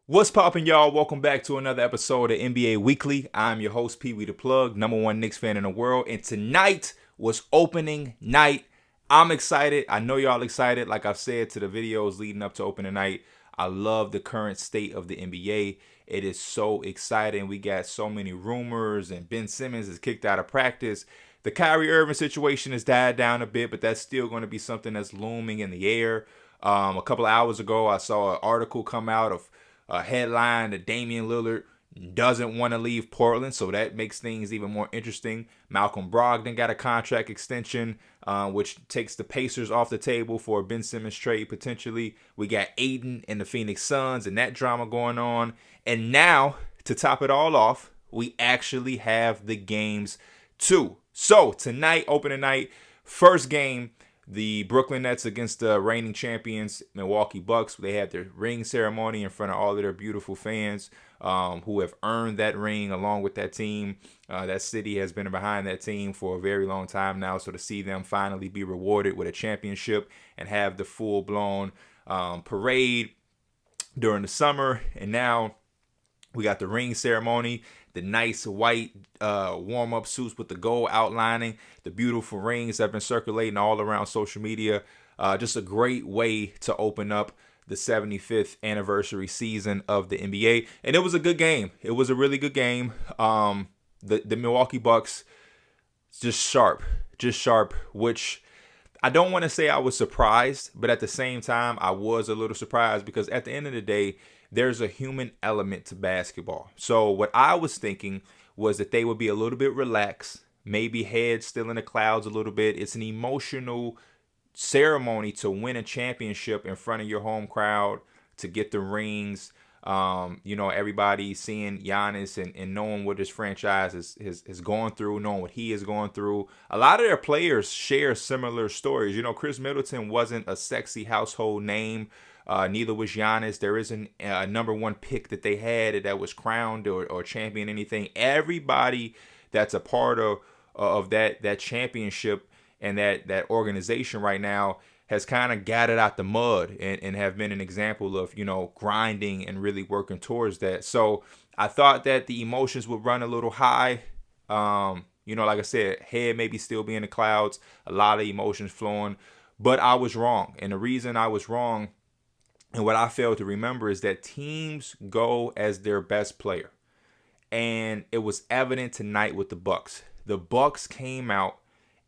What's poppin', y'all? Welcome back to another episode of NBA Weekly. I'm your host, Pee Wee the Plug, number one Knicks fan in the world. And tonight was opening night. I'm excited. I know y'all excited. Like I've said to the videos leading up to opening night, I love the current state of the NBA. It is so exciting. We got so many rumors, and Ben Simmons is kicked out of practice. The Kyrie Irving situation has died down a bit, but that's still going to be something that's looming in the air. A couple of hours ago, I saw an article come out of a headline that Damian Lillard doesn't want to leave Portland, so that makes things even more interesting. Malcolm Brogdon got a contract extension, which takes the Pacers off the table for a Ben Simmons trade potentially. We got Aiden and the Phoenix Suns and that drama going on. And now, to top it all off, we actually have the games too. So tonight, opening night, first game, the Brooklyn Nets against the reigning champions, Milwaukee Bucks. They had their ring ceremony in front of all of their beautiful fans who have earned that ring along with that team. That city has been behind that team for a very long time now. So to see them finally be rewarded with a championship and have the full-blown parade during the summer. And now we got the ring ceremony, the nice white warm-up suits with the gold outlining, the beautiful rings that have been circulating all around social media. Just a great way to open up the 75th anniversary season of the NBA. And it was a good game. It was a really good game. The Milwaukee Bucks, just sharp, which I don't want to say I was surprised, but at the same time, I was a little surprised because at the end of the day, there's a human element to basketball. So what I was thinking was that they would be a little bit relaxed, maybe head still in the clouds a little bit. It's an emotional ceremony to win a championship in front of your home crowd, to get the rings. Everybody seeing Giannis and knowing what his franchise has gone through, knowing what he is going through. A lot of their players share similar stories. Chris Middleton wasn't a sexy household name. Neither was Giannis. There isn't a number one pick that they had that was crowned or champion anything. Everybody that's a part of that championship and that organization right now has kind of got it out the mud and have been an example of, grinding and really working towards that. So I thought that the emotions would run a little high. Like I said, head maybe still be in the clouds, a lot of emotions flowing, but I was wrong. And the reason I was wrong and what I failed to remember is that teams go as their best player. And it was evident tonight with the Bucks. The Bucks came out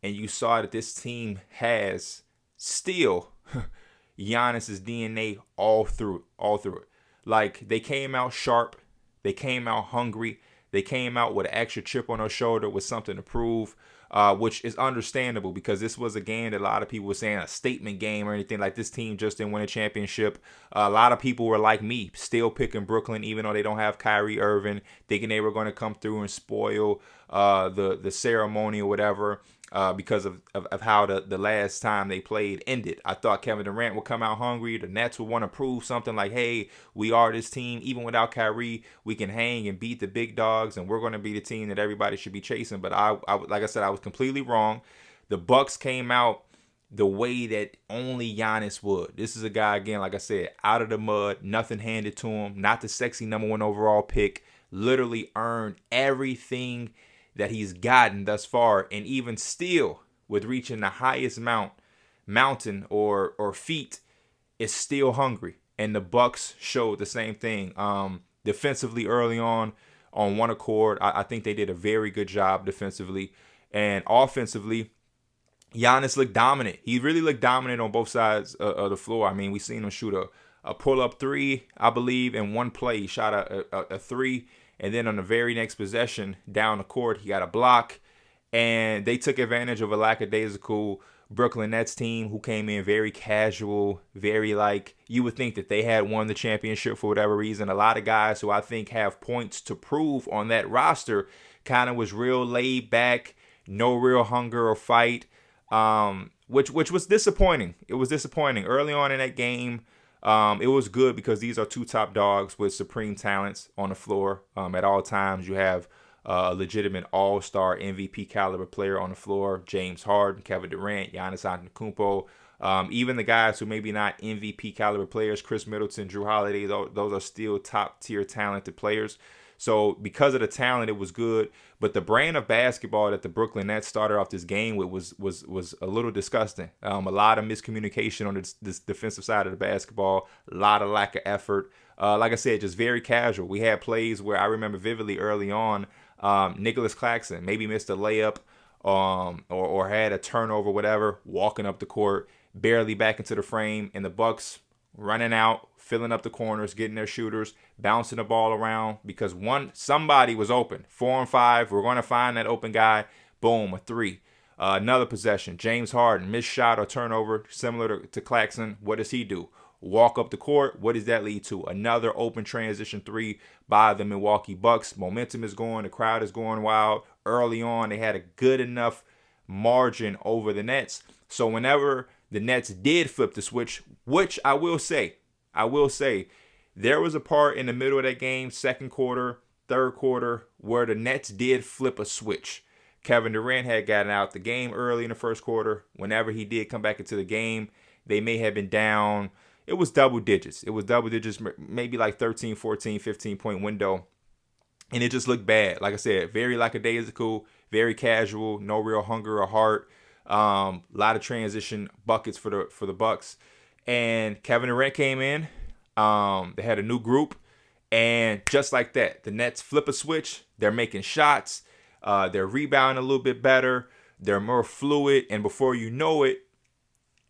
and you saw that this team has still Giannis's DNA all through it. Like, they came out sharp, they came out hungry, they came out with an extra chip on their shoulder with something to prove, which is understandable because this was a game that a lot of people were saying a statement game or anything like this team just didn't win a championship. A lot of people were like me, still picking Brooklyn even though they don't have Kyrie Irving, thinking they were going to come through and spoil the ceremony or whatever. Because of how the last time they played ended. I thought Kevin Durant would come out hungry. The Nets would want to prove something like, hey, we are this team. Even without Kyrie, we can hang and beat the big dogs, and we're going to be the team that everybody should be chasing. But I like I said, I was completely wrong. The Bucks came out the way that only Giannis would. This is a guy, again, like I said, out of the mud, nothing handed to him, not the sexy number one overall pick, literally earned everything that he's gotten thus far, and even still with reaching the highest mountain or feat, is still hungry. And the Bucks showed the same thing. Defensively early on one accord, I think they did a very good job defensively. And offensively, Giannis looked dominant. He really looked dominant on both sides of the floor. I mean, we seen him shoot a pull-up three, I believe, in one play. He shot a three. And then on the very next possession, down the court, he got a block. And they took advantage of a lackadaisical Brooklyn Nets team who came in very casual, very you would think that they had won the championship for whatever reason. A lot of guys who I think have points to prove on that roster kind of was real laid back, no real hunger or fight, which was disappointing. It was disappointing. Early on in that game, it was good because these are two top dogs with supreme talents on the floor. At all times, you have a legitimate all-star MVP caliber player on the floor, James Harden, Kevin Durant, Giannis Antetokounmpo, Even the guys who maybe not MVP caliber players, Chris Middleton, Drew Holiday, those are still top tier talented players. So because of the talent, it was good. But the brand of basketball that the Brooklyn Nets started off this game with was a little disgusting. A lot of miscommunication on this defensive side of the basketball. A lot of lack of effort. Like I said, just very casual. We had plays where I remember vividly early on, Nicholas Claxton maybe missed a layup, or had a turnover, whatever, walking up the court, barely back into the frame, and the Bucks running out, filling up the corners, getting their shooters, bouncing the ball around because somebody was open. 4-on-5, we're going to find that open guy. Boom, a three. Another possession, James Harden, missed shot or turnover, similar to Claxton. What does he do? Walk up the court. What does that lead to? Another open transition three by the Milwaukee Bucks. Momentum is going. The crowd is going wild. Early on, they had a good enough margin over the Nets. So whenever the Nets did flip the switch, which I will say, there was a part in the middle of that game, second quarter, third quarter, where the Nets did flip a switch. Kevin Durant had gotten out the game early in the first quarter. Whenever he did come back into the game, they may have been down. It was double digits. Maybe like 13, 14, 15-point window. And it just looked bad. Like I said, very lackadaisical, very casual, no real hunger or heart. A lot of transition buckets for the Bucks. And Kevin Durant came in. They had a new group. And just like that, the Nets flip a switch. They're making shots. They're rebounding a little bit better. They're more fluid. And before you know it,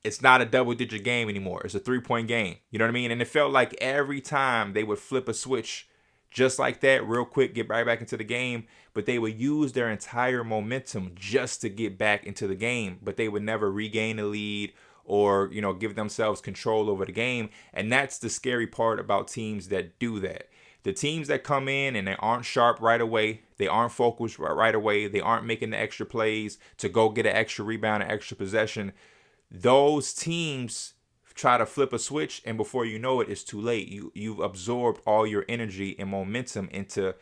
it's not a double-digit game anymore. It's a 3-point game. You know what I mean? And it felt like every time they would flip a switch just like that, real quick, get right back into the game, but they would use their entire momentum just to get back into the game, but they would never regain the lead or, give themselves control over the game. And that's the scary part about teams that do that. The teams that come in and they aren't sharp right away, they aren't focused right away, they aren't making the extra plays to go get an extra rebound, an extra possession. Those teams try to flip a switch, and before you know it, it's too late. You've absorbed all your energy and momentum into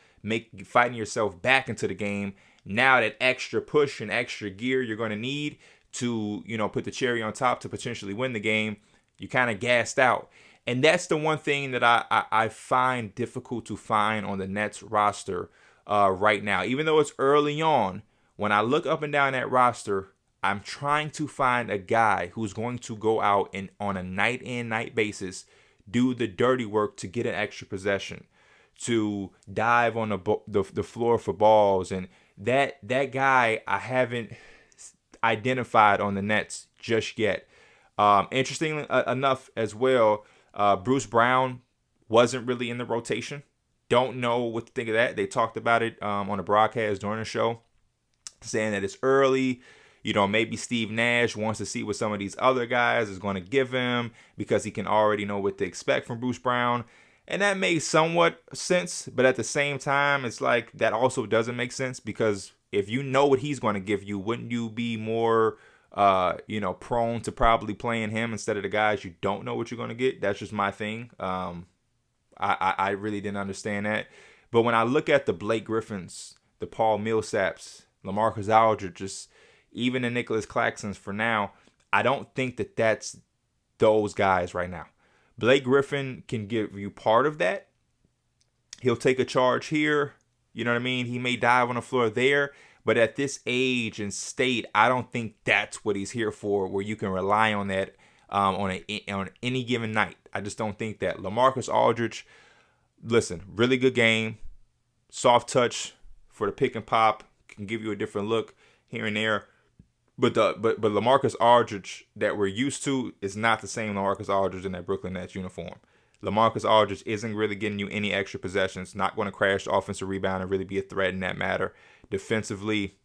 fighting yourself back into the game. Now that extra push and extra gear you're going to need to, put the cherry on top to potentially win the game, you kind of gassed out. And that's the one thing that I find difficult to find on the Nets roster right now. Even though it's early on, when I look up and down that roster, I'm trying to find a guy who's going to go out and on a night in, night basis, do the dirty work to get an extra possession, to dive on the floor for balls. And that guy I haven't identified on the Nets just yet. Interestingly enough as well, Bruce Brown wasn't really in the rotation. Don't know what to think of that. They talked about it on a broadcast during the show, saying that it's early. Maybe Steve Nash wants to see what some of these other guys is going to give him because he can already know what to expect from Bruce Brown. And that makes somewhat sense. But at the same time, it's like that also doesn't make sense because if you know what he's going to give you, wouldn't you be more, prone to probably playing him instead of the guys you don't know what you're going to get? That's just my thing. I really didn't understand that. But when I look at the Blake Griffins, the Paul Millsaps, LaMarcus Aldridge, even the Nicholas Claxtons for now, I don't think that that's those guys right now. Blake Griffin can give you part of that. He'll take a charge here. You know what I mean? He may dive on the floor there. But at this age and state, I don't think that's what he's here for, where you can rely on that on any given night. I just don't think that. LaMarcus Aldridge, listen, really good game. Soft touch for the pick and pop. Can give you a different look here and there. But LaMarcus Aldridge that we're used to is not the same LaMarcus Aldridge in that Brooklyn Nets uniform. LaMarcus Aldridge isn't really getting you any extra possessions, not going to crash the offensive rebound and really be a threat in that matter. Defensively,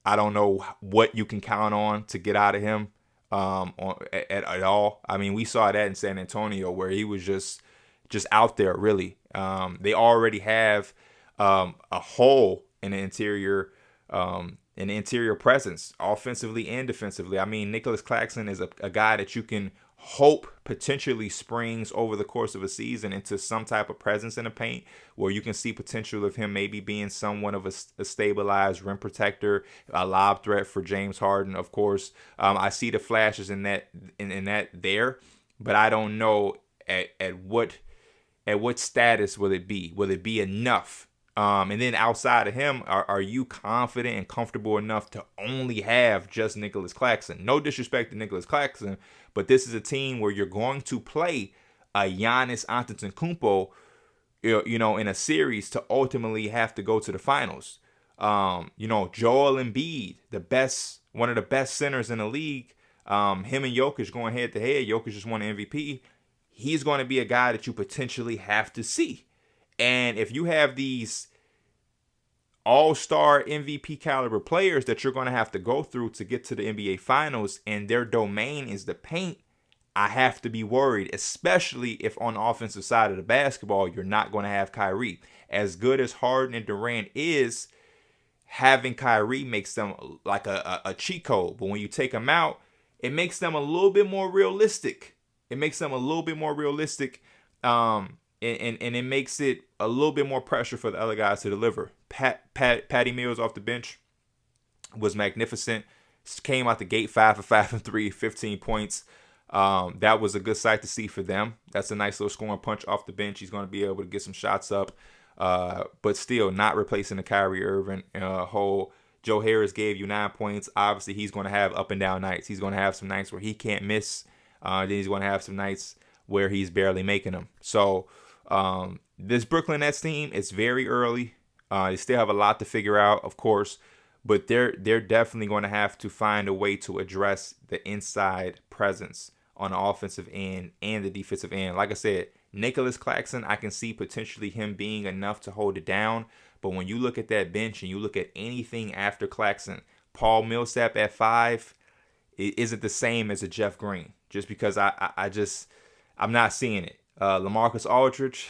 I don't know what you can count on to get out of him at all. I mean, we saw that in San Antonio where he was just out there, really. They already have a hole in the interior an interior presence, offensively and defensively. I mean, Nicholas Claxton is a guy that you can hope potentially springs over the course of a season into some type of presence in the paint where you can see potential of him maybe being somewhat of a stabilized rim protector, a lob threat for James Harden, of course. I see the flashes in that there, but I don't know at what status will it be? Will it be enough? And then outside of him, are you confident and comfortable enough to only have just Nicholas Claxton? No disrespect to Nicholas Claxton, but this is a team where you're going to play a Giannis Antetokounmpo, in a series to ultimately have to go to the finals. Joel Embiid, one of the best centers in the league. Him and Jokic going head to head. Jokic just won MVP. He's going to be a guy that you potentially have to see. And if you have these all-star MVP caliber players that you're going to have to go through to get to the NBA Finals, and their domain is the paint, I have to be worried, especially if on the offensive side of the basketball, you're not going to have Kyrie. As good as Harden and Durant is, having Kyrie makes them like a cheat code. But when you take them out, it makes them a little bit more realistic. And it makes it a little bit more pressure for the other guys to deliver. Patty Mills off the bench was magnificent. Came out the gate 5 for 5 and 3, 15 points. That was a good sight to see for them. That's a nice little scoring punch off the bench. He's going to be able to get some shots up. But still not replacing the Kyrie Irving whole. Joe Harris gave you 9 points. Obviously, he's going to have up and down nights. He's going to have some nights where he can't miss. Then he's going to have some nights where he's barely making them. So this Brooklyn Nets team, it's very early. They still have a lot to figure out, of course, but they're definitely going to have to find a way to address the inside presence on the offensive end and the defensive end. Like I said, Nicholas Claxton, I can see potentially him being enough to hold it down. But when you look at that bench and you look at anything after Claxton, Paul Millsap at 5, it isn't the same as a Jeff Green. Just because I'm not seeing it. LaMarcus Aldridge,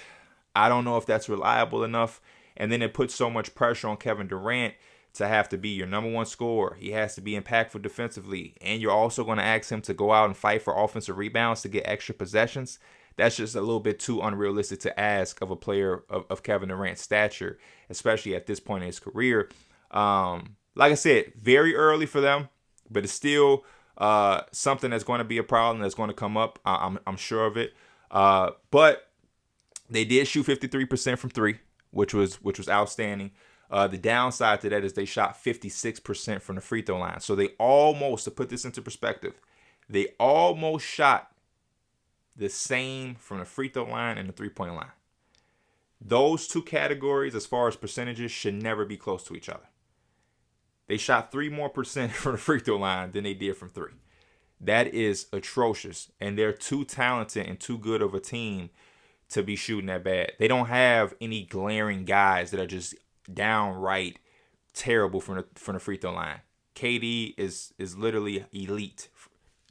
I don't know if that's reliable enough. And then it puts so much pressure on Kevin Durant to have to be your number one scorer. He has to be impactful defensively. And you're also going to ask him to go out and fight for offensive rebounds to get extra possessions. That's just a little bit too unrealistic to ask of a player of Kevin Durant's stature, especially at this point in his career. Like I said, very early for them, but it's still something that's going to be a problem that's going to come up. I'm sure of it. But they did shoot 53% from 3, which was outstanding. The downside to that is they shot 56% from the free throw line. So they almost, to put this into perspective, they almost shot the same from the free throw line and the three-point line. Those two categories, as far as percentages, should never be close to each other. They shot 3% more from the free throw line than they did from 3. That is atrocious. And they're too talented and too good of a team to be shooting that bad. They don't have any glaring guys that are just downright terrible from the free throw line. KD is literally elite.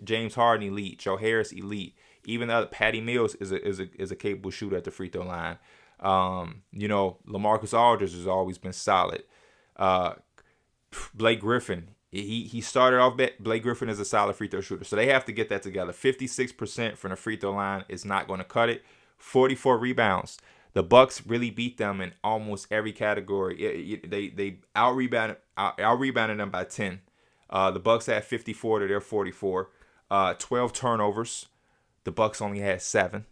James Harden elite. Joe Harris elite. Even though Patty Mills is a capable shooter at the free throw line. LaMarcus Aldridge has always been solid. Blake Griffin, he started off. Blake Griffin is a solid free throw shooter, so they have to get that together. 56% from the free throw line is not going to cut it. 44 rebounds. The Bucks really beat them in almost every category. They out-rebounded them by 10. The Bucks had 54 to their 44. 12 turnovers. The Bucks only had 7.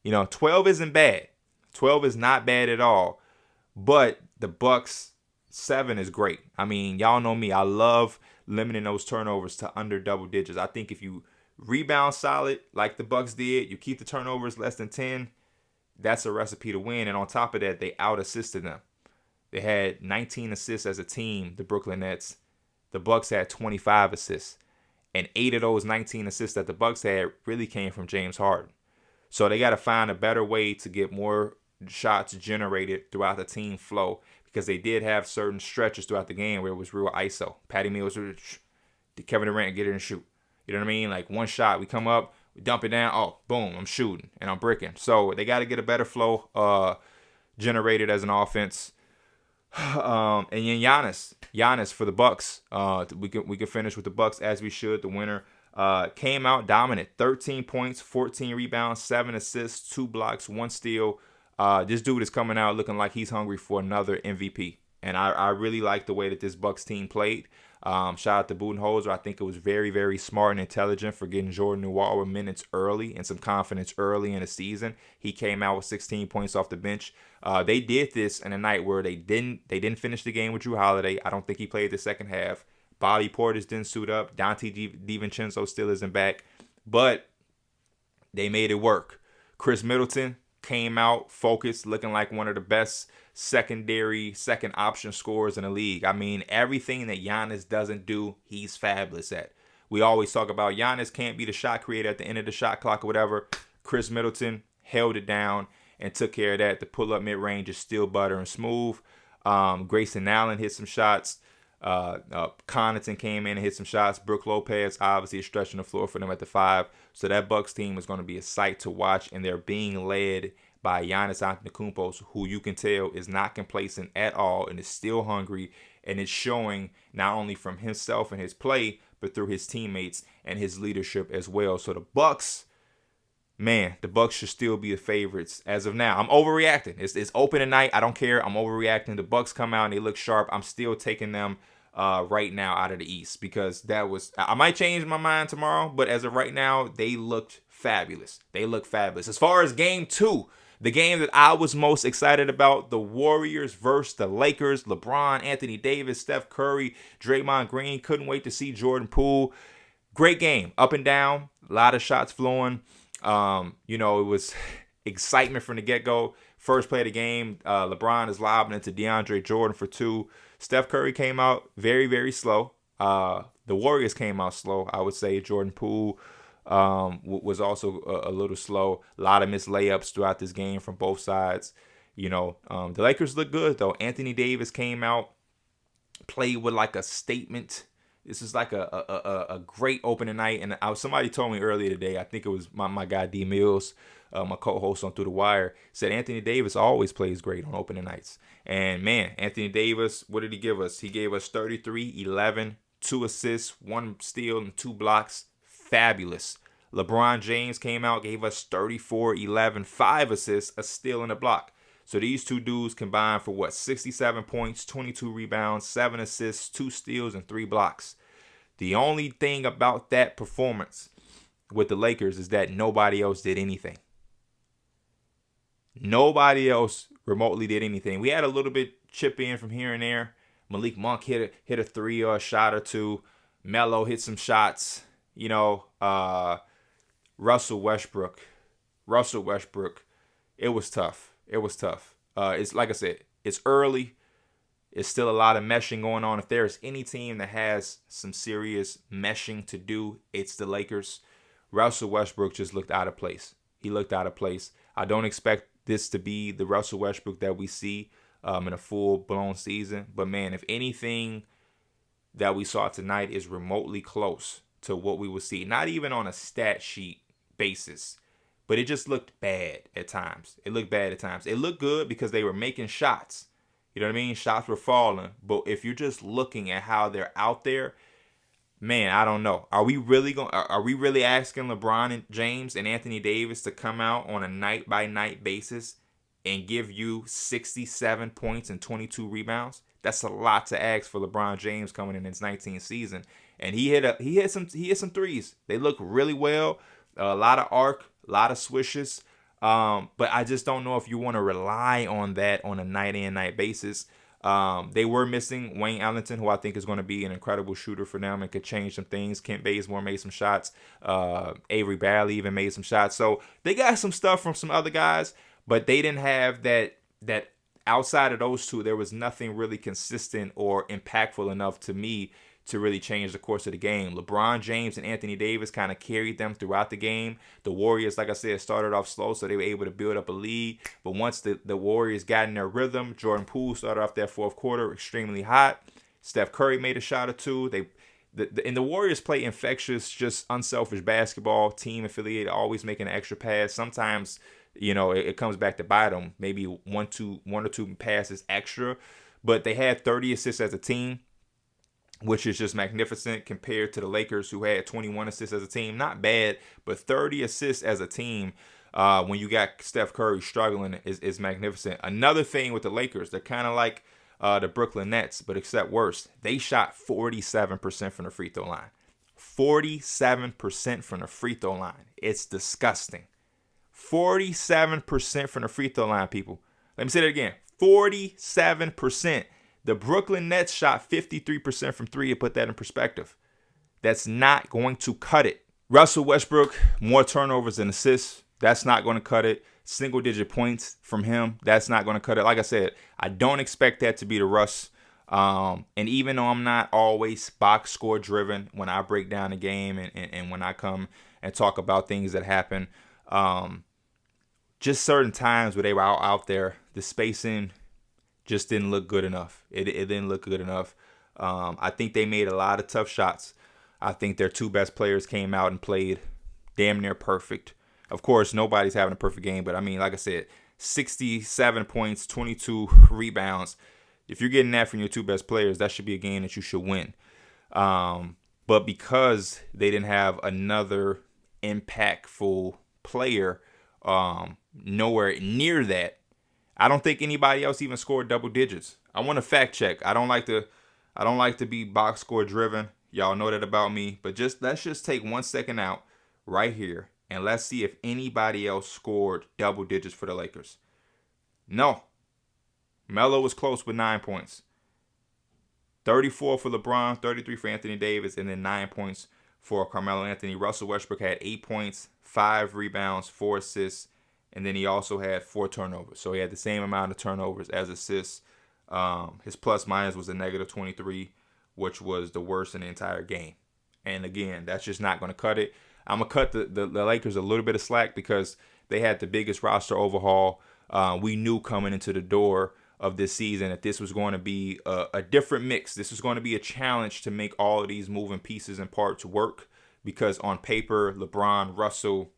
12 isn't bad. 12 is not bad at all. But the Bucks 7 is great. I mean, y'all know me. I love limiting those turnovers to under double digits. I think if you rebound solid like the Bucks did, you keep the turnovers less than 10, that's a recipe to win. And on top of that, they out-assisted them. They had 19 assists as a team, the Brooklyn Nets. The Bucks had 25 assists. And 8 of those 19 assists that the Bucks had really came from James Harden. So they got to find a better way to get more shots generated throughout the team flow, because they did have certain stretches throughout the game where it was real ISO. Patty Mills, Kevin Durant, get it and shoot. You know what I mean? Like one shot, we come up, we dump it down, oh, boom, I'm shooting and I'm bricking. So they got to get a better flow generated as an offense. And then Giannis for the Bucks. We can finish with the Bucks as we should. The winner Came out dominant, 13 points, 14 rebounds, 7 assists, 2 blocks, 1 steal. This dude is coming out looking like he's hungry for another MVP. And I really like the way that this Bucks team played. Shout out to Budenholzer. I think it was very, very smart and intelligent for getting Jordan Nwora minutes early and some confidence early in the season. He came out with 16 points off the bench. They did this in a night where they didn't finish the game with Drew Holiday. I don't think he played the second half. Bobby Portis didn't suit up. Dante DiVincenzo still isn't back. But they made it work. Chris Middleton came out focused, looking like one of the best second option scorers in the league. I mean, everything that Giannis doesn't do, he's fabulous at. We always talk about Giannis can't be the shot creator at the end of the shot clock or whatever. Chris Middleton held it down and took care of that. The pull-up mid-range is still butter and smooth. Grayson Allen hit some shots. Connaughton came in and hit some shots. Brook Lopez obviously is stretching the floor for them at the 5. So that Bucks team is going to be a sight to watch, and they're being led by Giannis Antetokounmpo, who you can tell is not complacent at all and is still hungry, and it's showing not only from himself and his play, but through his teammates and his leadership as well. So the Bucks, man, the Bucks should still be the favorites as of now. I'm overreacting. It's open tonight. I don't care. I'm overreacting. The Bucks come out and they look sharp. I'm still taking them right now out of the East because I might change my mind tomorrow, but as of right now, they looked fabulous. They look fabulous. As far as game 2, the game that I was most excited about, the Warriors versus the Lakers, LeBron, Anthony Davis, Steph Curry, Draymond Green. Couldn't wait to see Jordan Poole. Great game, up and down, a lot of shots flowing. It was excitement from the get-go. First play of the game, LeBron is lobbing into DeAndre Jordan for 2. Steph Curry came out very, very slow. The Warriors came out slow, I would say. Jordan Poole was also a little slow. A lot of missed layups throughout this game from both sides. The Lakers look good, though. Anthony Davis came out, played with like a statement. This is like a great opening night. And somebody told me earlier today, I think it was my guy D Mills, my co-host on Through the Wire, said Anthony Davis always plays great on opening nights. And man, Anthony Davis, what did he give us? He gave us 33, 11, 2 assists, 1 steal, and 2 blocks. Fabulous. LeBron James came out, gave us 34, 11, 5 assists, a steal, and a block. So these two dudes combined for 67 points, 22 rebounds, 7 assists, 2 steals, and 3 blocks. The only thing about that performance with the Lakers is that nobody else did anything. Nobody else remotely did anything. We had a little bit chip in from here and there. Malik Monk hit a 3 or a shot or 2. Melo hit some shots. Russell Westbrook. It was tough. It's like I said, it's early. It's still a lot of meshing going on. If there's any team that has some serious meshing to do, it's the Lakers. Russell Westbrook just looked out of place. He looked out of place. I don't expect this to be the Russell Westbrook that we see in a full-blown season. But, man, if anything that we saw tonight is remotely close to what we will see, not even on a stat sheet basis, but it just looked bad at times. It looked good because they were making shots. You know what I mean? Shots were falling. But if you're just looking at how they're out there, man, I don't know. Are we really asking LeBron and James and Anthony Davis to come out on a night-by-night basis and give you 67 points and 22 rebounds? That's a lot to ask for LeBron James coming in his 19th season. And he hit some threes. They look really well. A lot of arc, a lot of swishes. But I just don't know if you want to rely on that on a night-in, night basis. They were missing Wayne Ellington, who I think is going to be an incredible shooter for them and could change some things. Kent Bazemore made some shots. Avery Bradley even made some shots. So they got some stuff from some other guys, but they didn't have that outside of those two. There was nothing really consistent or impactful enough to me to really change the course of the game. LeBron James and Anthony Davis kind of carried them throughout the game. The Warriors, like I said, started off slow, so they were able to build up a lead. But once the Warriors got in their rhythm, Jordan Poole started off that fourth quarter extremely hot. Steph Curry made a shot or 2. And the Warriors play infectious, just unselfish basketball, team affiliated, always making an extra pass. Sometimes, it comes back to bite them. Maybe one or two passes extra. But they had 30 assists as a team. which is just magnificent compared to the Lakers, who had 21 assists as a team. Not bad, but 30 assists as a team when you got Steph Curry struggling is magnificent. Another thing with the Lakers, they're kind of like the Brooklyn Nets, but except worse. They shot 47% from the free throw line. 47% from the free throw line. It's disgusting. 47% from the free throw line, people. Let me say that again. 47%. The Brooklyn Nets shot 53% from three, to put that in perspective. That's not going to cut it. Russell Westbrook, more turnovers than assists. That's not going to cut it. Single-digit points from him. That's not going to cut it. Like I said, I don't expect that to be the Russ. And even though I'm not always box score driven when I break down the game and when I come and talk about things that happen, just certain times where they were out there, the spacing just didn't look good enough. It didn't look good enough. I think they made a lot of tough shots. I think their two best players came out and played damn near perfect. Of course, nobody's having a perfect game, but I mean, like I said, 67 points, 22 rebounds. If you're getting that from your two best players, that should be a game that you should win. But because they didn't have another impactful player nowhere near that, I don't think anybody else even scored double digits. I want to fact check. I don't like to be box score driven. Y'all know that about me. But let's just take 1 second out right here and let's see if anybody else scored double digits for the Lakers. No. Melo was close with 9 points. 34 for LeBron, 33 for Anthony Davis, and then 9 points for Carmelo Anthony. Russell Westbrook had 8 points, 5 rebounds, 4 assists, and then he also had 4 turnovers. So he had the same amount of turnovers as assists. His plus minus was a negative 23, which was the worst in the entire game. And again, that's just not going to cut it. I'm going to cut the Lakers a little bit of slack because they had the biggest roster overhaul. We knew coming into the door of this season that this was going to be a different mix. This was going to be a challenge to make all of these moving pieces and parts work, because on paper, LeBron, Russell,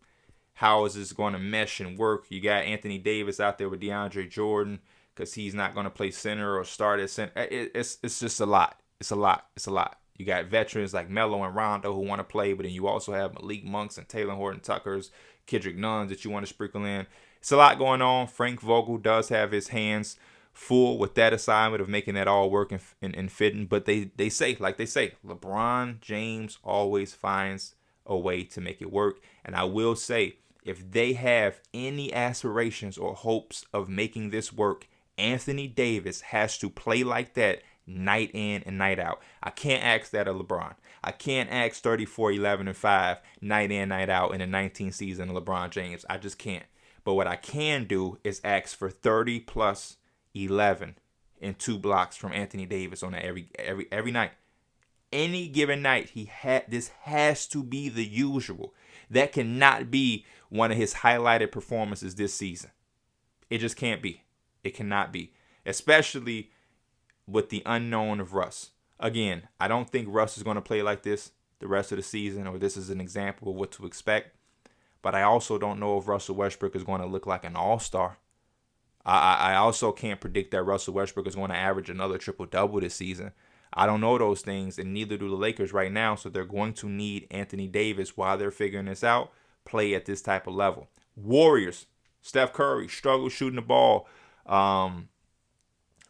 how is this going to mesh and work? You got Anthony Davis out there with DeAndre Jordan because he's not going to play center or start at center. It's just a lot. It's a lot. You got veterans like Melo and Rondo who want to play, but then you also have Malik Monks and Taylor Horton-Tuckers, Kendrick Nuns that you want to sprinkle in. It's a lot going on. Frank Vogel does have his hands full with that assignment of making that all work and fitting. But they say, LeBron James always finds a way to make it work. And I will say, if they have any aspirations or hopes of making this work, Anthony Davis has to play like that night in and night out. I can't ask that of LeBron. I can't ask 34, 11, and 5 night in, night out in the 19th season of LeBron James. I just can't. But what I can do is ask for 30 plus 11 and 2 blocks from Anthony Davis on every night. Any given night, this has to be the usual. That cannot be one of his highlighted performances this season. It just can't be. It cannot be. Especially with the unknown of Russ. Again, I don't think Russ is going to play like this the rest of the season, or this is an example of what to expect. But I also don't know if Russell Westbrook is going to look like an all-star. I also can't predict that Russell Westbrook is going to average another triple-double this season. I don't know those things, and neither do the Lakers right now, so they're going to need Anthony Davis, while they're figuring this out, play at this type of level. Warriors, Steph Curry struggled shooting the ball,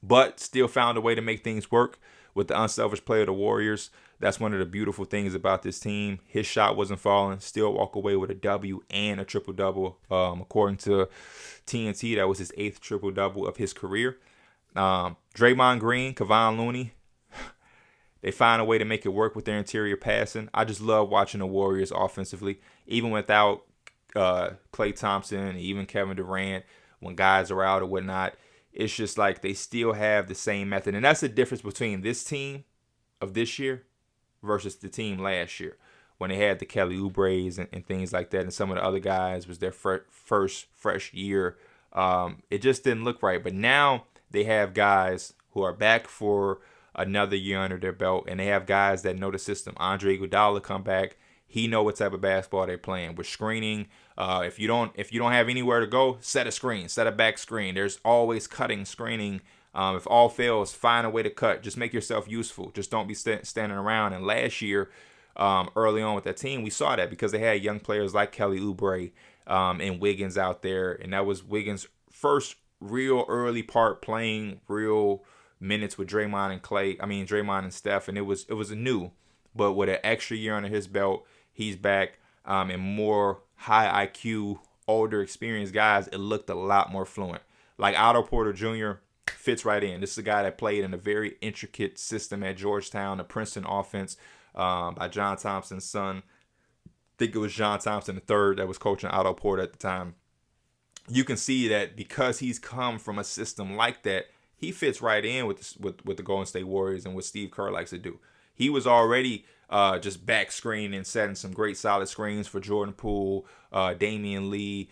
but still found a way to make things work with the unselfish play of the Warriors. That's one of the beautiful things about this team. His shot wasn't falling. Still walk away with a W and a triple-double. According to TNT, that was his 8th triple-double of his career. Draymond Green, Kevon Looney, they find a way to make it work with their interior passing. I just love watching the Warriors offensively, even without Klay Thompson and even Kevin Durant, when guys are out or whatnot. It's just like they still have the same method. And that's the difference between this team of this year versus the team last year, when they had the Kelly Oubres and things like that, and some of the other guys was their first fresh year. It just didn't look right. But now they have guys who are back for another year under their belt, and they have guys that know the system. Andre Iguodala come back. He know what type of basketball they're playing. With screening, if you don't have anywhere to go, set a screen, set a back screen. There's always cutting, screening If all fails, find a way to cut. Just make yourself useful. Just don't be standing around. And last year, early on with that team, we saw that because they had young players like Kelly Oubre and Wiggins out there. And that was Wiggins' first real early part playing real minutes with Draymond and Steph. And it was a new. But with an extra year under his belt, he's back. And more high IQ, older, experienced guys, it looked a lot more fluent. Like Otto Porter Jr. fits right in. This is a guy that played in a very intricate system at Georgetown, the Princeton offense by John Thompson's son. I think it was John Thompson III that was coaching Otto Porter at the time. You can see that because he's come from a system like that, he fits right in with the Golden State Warriors and what Steve Kerr likes to do. He was already just back screening and setting some great solid screens for Jordan Poole, Damian Lee,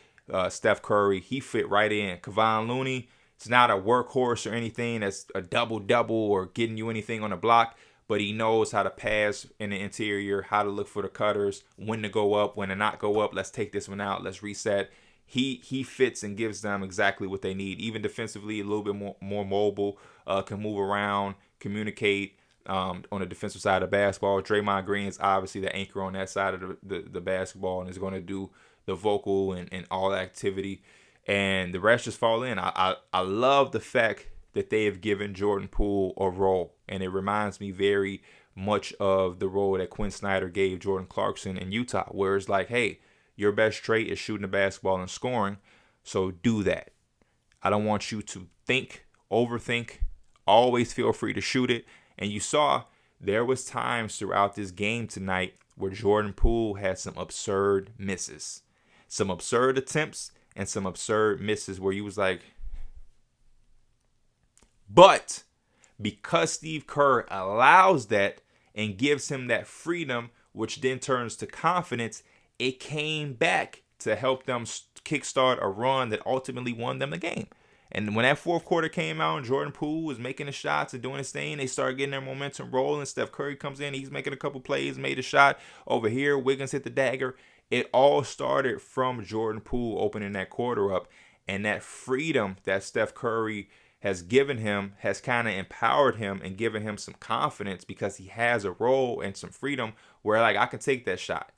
Steph Curry. He fit right in. Kevon Looney, it's not a workhorse or anything that's a double-double or getting you anything on the block, but he knows how to pass in the interior, how to look for the cutters, when to go up, when to not go up. Let's take this one out. Let's reset. He fits and gives them exactly what they need. Even defensively, a little bit more mobile, can move around, communicate on the defensive side of basketball. Draymond Green is obviously the anchor on that side of the basketball and is going to do the vocal and all activity. And the rest just fall in. I love the fact that they have given Jordan Poole a role. And it reminds me very much of the role that Quinn Snyder gave Jordan Clarkson in Utah, where it's like, hey, your best trait is shooting the basketball and scoring, so do that. I don't want you to overthink. Always feel free to shoot it. And you saw there was times throughout this game tonight where Jordan Poole had some absurd misses. Some absurd attempts and some absurd misses where you was like, but because Steve Kerr allows that and gives him that freedom, which then turns to confidence, it came back to help them kickstart a run that ultimately won them the game. And when that fourth quarter came out and Jordan Poole was making the shots and doing his thing, they started getting their momentum rolling. Steph Curry comes in. He's making a couple plays, made a shot over here. Wiggins hit the dagger. It all started from Jordan Poole opening that quarter up. And that freedom that Steph Curry has given him has kind of empowered him and given him some confidence because he has a role and some freedom where, like, I can take that shot.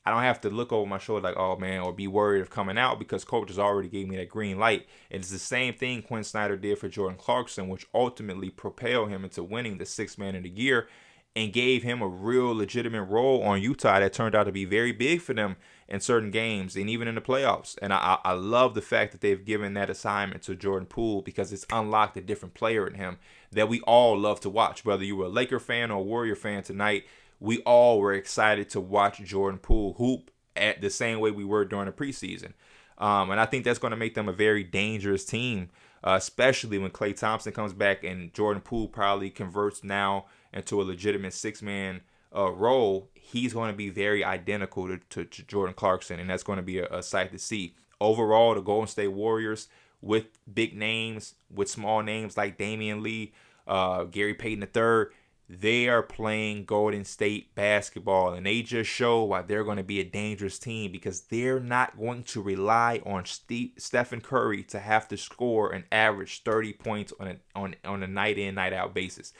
I don't have to look over my shoulder like, oh, man, or be worried of coming out because coach has already gave me that green light. And it's the same thing Quinn Snyder did for Jordan Clarkson, which ultimately propelled him into winning the Sixth Man of the Year and gave him a real legitimate role on Utah that turned out to be very big for them in certain games and even in the playoffs. And I love the fact that they've given that assignment to Jordan Poole because it's unlocked a different player in him that we all love to watch. Whether you were a Laker fan or a Warrior fan tonight, we all were excited to watch Jordan Poole hoop at the same way we were during the preseason. And I think that's going to make them a very dangerous team, especially when Klay Thompson comes back and Jordan Poole probably converts now into a legitimate six-man role. He's going to be very identical to Jordan Clarkson, and that's going to be a sight to see. Overall, the Golden State Warriors with big names, with small names like Damian Lee, Gary Payton III, they are playing Golden State basketball, and they just show why they're going to be a dangerous team because they're not going to rely on Stephen Curry to have to score an average 30 points on a night in, night out basis.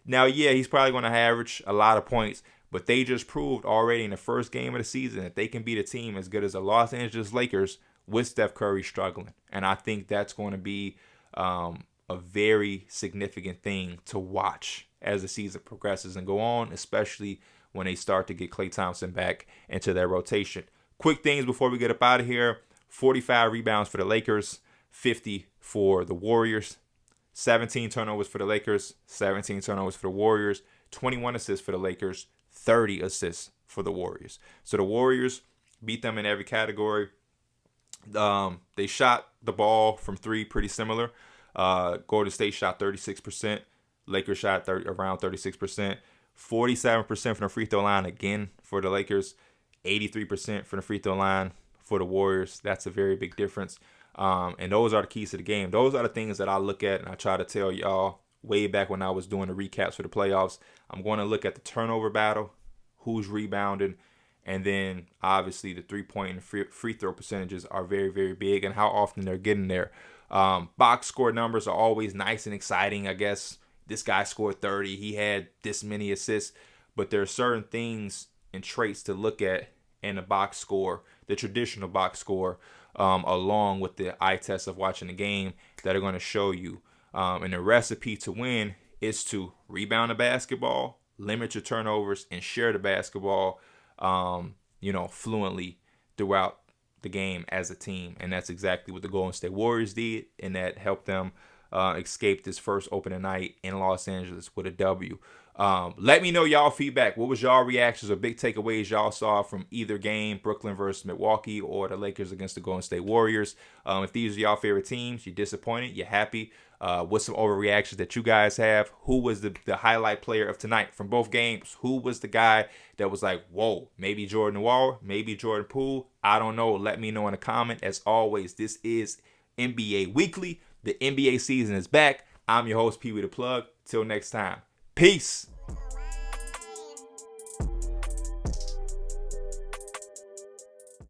Now, yeah, he's probably going to average a lot of points, but they just proved already in the first game of the season that they can beat a team as good as the Los Angeles Lakers with Steph Curry struggling. And I think that's going to be a very significant thing to watch as the season progresses and go on, especially when they start to get Klay Thompson back into their rotation. Quick things before we get up out of here. 45 rebounds for the Lakers, 50 for the Warriors. 17 turnovers for the Lakers, 17 turnovers for the Warriors, 21 assists for the Lakers, 30 assists for the Warriors. So the Warriors beat them in every category. They shot the ball from three pretty similar. Golden State shot 36%. Lakers shot around 36%. 47% from the free throw line again for the Lakers. 83% from the free throw line for the Warriors. That's a very big difference. And those are the keys to the game. Those are the things that I look at and I try to tell y'all way back when I was doing the recaps for the playoffs. I'm going to look at the turnover battle, who's rebounding, and then obviously the 3-point and free throw percentages are very, very big and how often they're getting there. Box score numbers are always nice and exciting. I guess this guy scored 30. He had this many assists. But there are certain things and traits to look at in the box score, the traditional box score, along with the eye test of watching the game that are going to show you. And the recipe to win is to rebound the basketball, limit your turnovers, and share the basketball, fluently throughout the game as a team. And that's exactly what the Golden State Warriors did, and that helped them escape this first opening night in Los Angeles with a W. Let me know y'all feedback. What was y'all reactions or big takeaways y'all saw from either game, Brooklyn versus Milwaukee or the Lakers against the Golden State Warriors? If these are y'all favorite teams, you're disappointed, you're happy. What's some overreactions that you guys have? Who was the highlight player of tonight from both games? Who was the guy that was like, whoa, maybe Jordan Wall, maybe Jordan Poole? I don't know. Let me know in a comment. As always, this is NBA Weekly. The NBA season is back. I'm your host, Pee Wee the Plug. Till next time. Peace.